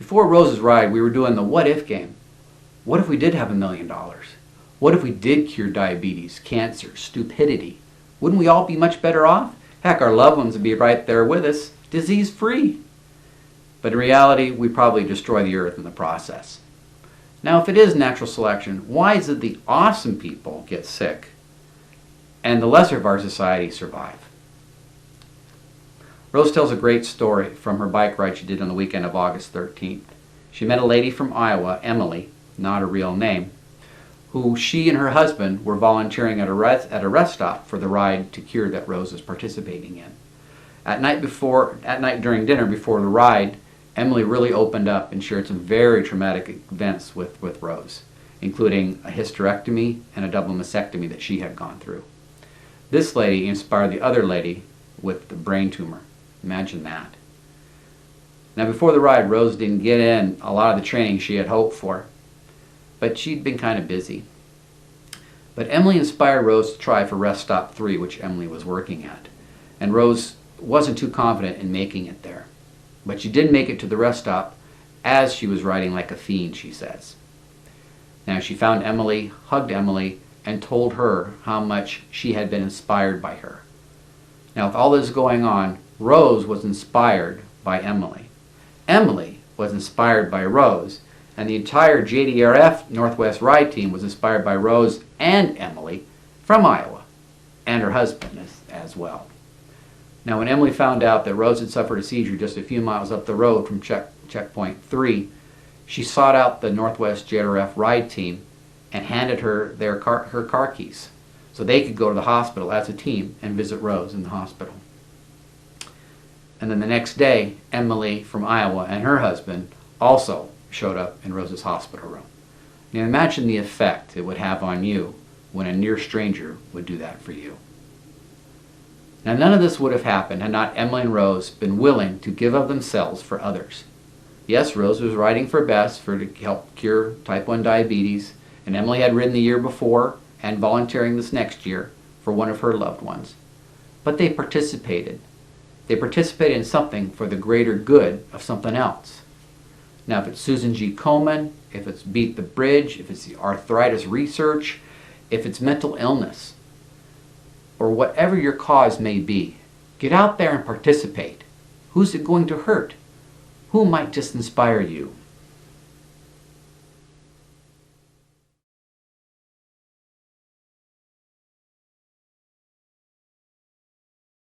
Before Rose's ride, we were doing the what if game. What if we did have $1 million? What if we did cure diabetes, cancer, stupidity? Wouldn't we all be much better off? Heck, our loved ones would be right there with us, disease-free. But in reality, we probably destroy the earth in the process. Now, if it is natural selection, why is it the awesome people get sick and the lesser of our society survive? Rose tells a great story from her bike ride she did on the weekend of August 13th. She met a lady from Iowa, Emily, not a real name, who she and her husband were volunteering at a rest stop for the ride to cure that Rose was participating in. At night during dinner before the ride, Emily really opened up and shared some very traumatic events with Rose, including a hysterectomy and a double mastectomy that she had gone through. This lady inspired the other lady with the brain tumor. Imagine that. Now, before the ride, Rose didn't get in a lot of the training she had hoped for, but she'd been kind of busy. But Emily inspired Rose to try for Rest Stop 3, which Emily was working at. And Rose wasn't too confident in making it there. But she did make it to the rest stop as she was riding like a fiend, she says. Now, she found Emily, hugged Emily, and told her how much she had been inspired by her. Now, with all this going on, Rose was inspired by Emily. Emily was inspired by Rose, and the entire JDRF Northwest Ride team was inspired by Rose and Emily from Iowa, and her husband as well. Now, when Emily found out that Rose had suffered a seizure just a few miles up the road from checkpoint 3, she sought out the Northwest JDRF Ride team and handed her her car keys so they could go to the hospital as a team and visit Rose in the hospital. And then the next day, Emily from Iowa and her husband also showed up in Rose's hospital room. Now imagine the effect it would have on you when a near stranger would do that for you. Now, none of this would have happened had not Emily and Rose been willing to give of themselves for others. Yes, Rose was riding for Best to help cure type 1 diabetes, and Emily had ridden the year before and volunteering this next year for one of her loved ones. But they participated. They participated in something for the greater good of something else. Now, if it's Susan G. Komen, if it's Beat the Bridge, if it's the arthritis research, if it's mental illness, or whatever your cause may be, get out there and participate. Who's it going to hurt? Who might just inspire you?